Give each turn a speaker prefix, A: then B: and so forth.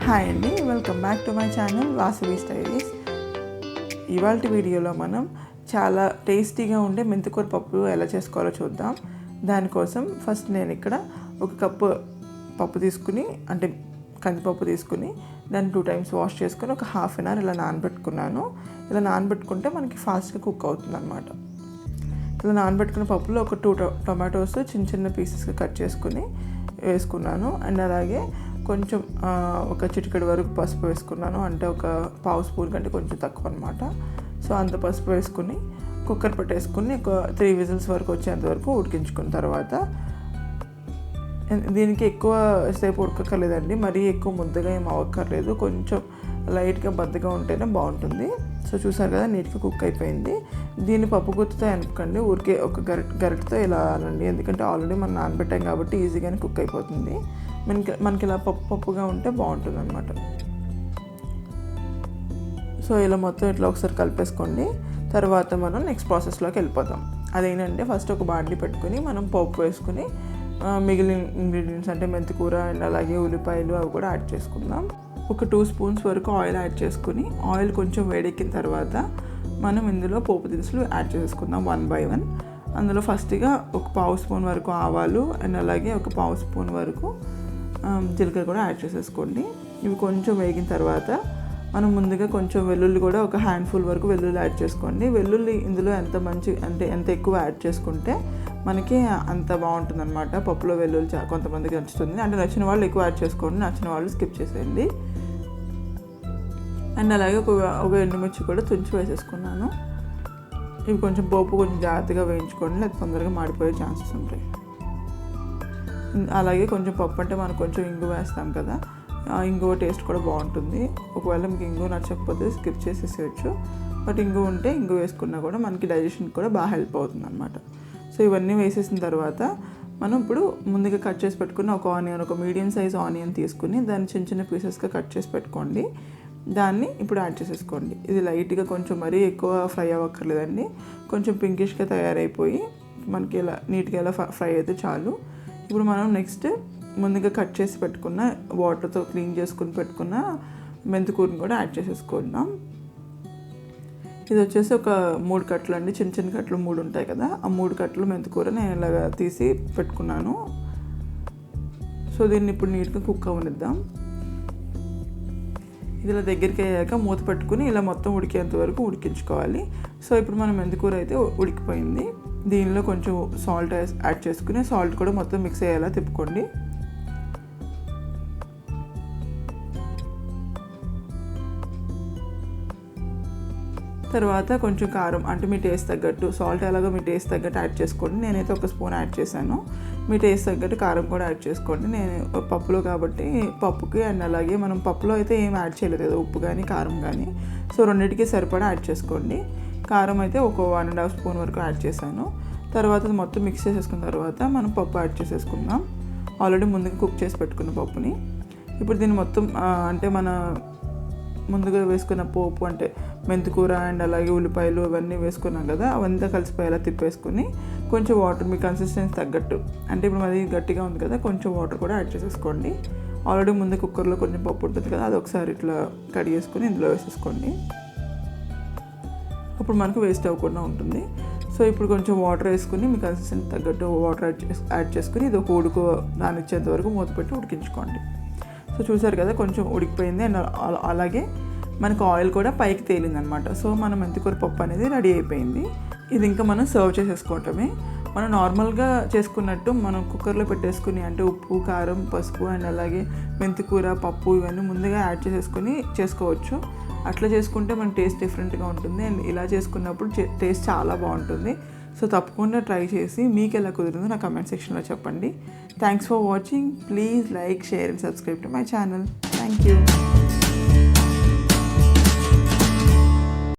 A: Hi అండి, welcome back to my channel Vasavi స్టైరీస్. ఇవాళ వీడియోలో మనం చాలా టేస్టీగా ఉండే మెంతికూర పప్పు ఎలా చేసుకోవాలో చూద్దాం. దానికోసం ఫస్ట్ నేను ఇక్కడ ఒక కప్పు పప్పు తీసుకుని, అంటే కందిపప్పు తీసుకుని దాన్ని 2 times వాష్ చేసుకుని ఒక హాఫ్ అన్ అవర్ ఇలా నానబెట్టుకున్నాను. ఇలా నానబెట్టుకుంటే మనకి ఫాస్ట్గా కుక్ అవుతుంది అనమాట. ఇలా నానబెట్టుకున్న పప్పులో ఒక 2 టొమాటోస్ చిన్న చిన్న పీసెస్గా కట్ చేసుకుని వేసుకున్నాను. అండ్ అలాగే కొంచెం ఒక చిటికెడు వరకు పసుపు వేసుకున్నాను, అంటే ఒక పావు స్పూన్ కంటే కొంచెం తక్కువ అనమాట. సో అంత పసుపు వేసుకుని కుక్కర్ పెట్టేసుకుని ఒక 3 whistles వరకు వచ్చేంత వరకు ఉడికించుకున్న తర్వాత, దీనికి ఎక్కువ సేపు ఉడకక్కర్లేదండి, మరీ ఎక్కువ ముద్దగా ఏం అవ్వక్కర్లేదు, కొంచెం లైట్గా బద్దగా ఉంటేనే బాగుంటుంది. సో చూసారు కదా, నీట్గా కుక్ అయిపోయింది. దీన్ని పప్పు గుత్తితో అనకండి, ఊరికే ఒక గరిటతో ఇలా అనండి, ఎందుకంటే ఆల్రెడీ మనం నానబెట్టాం కాబట్టి ఈజీగానే కుక్ అయిపోతుంది. మనకి ఇలా పప్పుగా ఉంటే బాగుంటుంది అనమాట. సో ఇలా మొత్తం ఇట్లా ఒకసారి కలిపేసుకోండి. తర్వాత మనం నెక్స్ట్ ప్రాసెస్లోకి వెళ్ళిపోతాం. అదేంటంటే ఫస్ట్ ఒక బాండీ పెట్టుకుని మనం పప్పు వేసుకుని మిగిలిన ఇంగ్రీడియంట్స్ అంటే మెంతి కూర అండ్ అలాగే ఉల్లిపాయలు అవి కూడా యాడ్ చేసుకుందాం. ఒక 2 spoons వరకు ఆయిల్ యాడ్ చేసుకుని, ఆయిల్ కొంచెం వేడెక్కిన తర్వాత మనం ఇందులో పోపు దినుసులు యాడ్ చేసుకుందాం 1 by 1. అందులో ఫస్ట్గా ఒక పావు స్పూన్ వరకు ఆవాలు అండ్ అలాగే ఒక పావు స్పూన్ వరకు జీలకర్ర కూడా యాడ్ చేసేసుకోండి. ఇవి కొంచెం వేగిన తర్వాత మనం ముందుగా కొంచెం వెల్లుల్లి కూడా ఒక హ్యాండ్ఫుల్ వరకు వెల్లుల్లి యాడ్ చేసుకోండి. వెల్లుల్లి ఇందులో ఎంత ఎక్కువ యాడ్ చేసుకుంటే మనకి అంత బాగుంటుంది అనమాట. పప్పులో వెల్లుల్లి కొంతమందికి నచ్చుతుంది, అంటే నచ్చిన వాళ్ళు ఎక్కువ యాడ్ చేసుకోండి, నచ్చిన వాళ్ళు స్కిప్ చేసేయండి. అండ్ అలాగే ఒక ఎండుమిర్చి కూడా తుంచి వేసేసుకున్నాను. ఇవి కొంచెం పోపు కొంచెం జాగ్రత్తగా వేయించుకోండి, లేదా తొందరగా మాడిపోయే ఛాన్సెస్ ఉంటాయి. అలాగే కొంచెం పప్పు అంటే మనం కొంచెం ఇంగు వేస్తాం కదా, ఇంగువ టేస్ట్ కూడా బాగుంటుంది. ఒకవేళ మీకు ఇంగువ నచ్చకపోతే స్కిప్ చేసేసేయచ్చు, బట్ ఇంగువ ఉంటే ఇంగువ వేసుకున్నా కూడా మనకి డైజెషన్ కూడా బాగా హెల్ప్ అవుతుంది అనమాట. సో ఇవన్నీ వేసేసిన తర్వాత మనం ఇప్పుడు ముందుగా కట్ చేసి పెట్టుకున్న ఒక మీడియం సైజ్ ఆనియన్ తీసుకుని దాన్ని చిన్న చిన్న పీసెస్గా కట్ చేసి పెట్టుకోండి. దాన్ని ఇప్పుడు యాడ్ చేసేసుకోండి. ఇది లైట్గా కొంచెం మరీ ఎక్కువ ఫ్రై అవ్వక్కర్లేదండి, కొంచెం పింకిష్గా తయారైపోయి మనకి ఇలా నీట్గా ఇలా ఫ్రై అయితే చాలు. ఇప్పుడు మనం నెక్స్ట్ ముందుగా కట్ చేసి పెట్టుకున్న వాటర్తో క్లీన్ చేసుకుని పెట్టుకున్న మెంతికూరని కూడా యాడ్ చేసేసుకుందాం. ఇది వచ్చేసి ఒక 3 కట్టలు అండి, చిన్న చిన్న కట్టలు 3 ఉంటాయి కదా, ఆ 3 కట్టలు మెంతికూర నేను ఇలాగా తీసి పెట్టుకున్నాను. సో దీన్ని ఇప్పుడు నీట్గా కుక్ అవ్వనిద్దాం. ఇది ఇలా దగ్గరికి అయ్యాక మూత పెట్టుకుని ఇలా మొత్తం ఉడికేంత వరకు ఉడికించుకోవాలి. సో ఇప్పుడు మన మెంతికూర అయితే ఉడికిపోయింది. దీనిలో కొంచెం సాల్ట్ యాడ్ చేసుకుని సాల్ట్ కూడా మొత్తం మిక్స్ అయ్యేలా తిప్పుకోండి. తర్వాత కొంచెం కారం, అంటే మీ టేస్ట్ తగ్గట్టు, సాల్ట్ ఎలాగో మీ టేస్ట్ తగ్గట్టు యాడ్ చేసుకోండి. నేనైతే 1 స్పూన్ యాడ్ చేశాను. మీ టేస్ట్ తగ్గట్టు కారం కూడా యాడ్ చేసుకోండి. నేను పప్పులో కాబట్టి పప్పుకి అండ్ అలాగే మనం పప్పులో అయితే ఏం యాడ్ చేయలేదు కదా, ఉప్పు కానీ కారం కానీ. సో రెండింటికి సరిపడా యాడ్ చేసుకోండి. కారం అయితే ఒక 1.5 స్పూన్ వరకు యాడ్ చేశాను. తర్వాత మొత్తం మిక్స్ చేసేసుకున్న తర్వాత మనం పప్పు యాడ్ చేసేసుకుందాం, ఆల్రెడీ ముందుగా కుక్ చేసి పెట్టుకున్న పప్పుని. ఇప్పుడు దీన్ని మొత్తం అంటే మన ముందుగా వేసుకున్న పోపు అంటే మెంతికూర అండ్ అలాగే ఉల్లిపాయలు ఇవన్నీ వేసుకున్నాం కదా, అవంతా కలిసిపోయేలా తిప్పేసుకుని కొంచెం వాటర్ మీ కన్సిస్టెన్సీ తగ్గట్టు, అంటే ఇప్పుడు అది గట్టిగా ఉంది కదా, కొంచెం వాటర్ కూడా యాడ్ చేసేసుకోండి. ఆల్రెడీ ముందు కుక్కర్లో కొంచెం పప్పు ఉంటుంది కదా, అది ఒకసారి ఇట్లా కడిగేసుకొని ఇందులో వేసేసుకోండి. అప్పుడు మనకు వేస్ట్ అవ్వకుండా ఉంటుంది. సో ఇప్పుడు కొంచెం వాటర్ వేసుకుని మీ కన్సిస్టెన్సీ తగ్గట్టు వాటర్ యాడ్ చేసుకుని ఇది ఒక ఉడుకు రానిచ్చేంత వరకు మూత పెట్టి ఉడికించుకోండి. సో చూసారు కదా, కొంచెం ఉడికిపోయింది. అండ్ అలాగే మనకు ఆయిల్ కూడా పైకి తేలిందనమాట. సో మన మెంతికూర పప్పు అనేది రెడీ అయిపోయింది. ఇది ఇంకా మనం సర్వ్ చేసేసుకోవటమే. మనం నార్మల్గా చేసుకున్నట్టు మనం కుక్కర్లో పెట్టేసుకుని, అంటే ఉప్పు కారం పసుపు అండ్ అలాగే మెంతికూర పప్పు ఇవన్నీ ముందుగా యాడ్ చేసేసుకొని చేసుకోవచ్చు. అట్లా చేసుకుంటే మన టేస్ట్ డిఫరెంట్గా ఉంటుంది. అండ్ ఇలా చేసుకున్నప్పుడు టేస్ట్ చాలా బాగుంటుంది. సో తప్పకుండా ట్రై చేసి మీకు ఎలా కుదిరిందో నా కమెంట్ సెక్షన్లో చెప్పండి. Thanks for watching. Please like, share and subscribe to my channel. Thank you.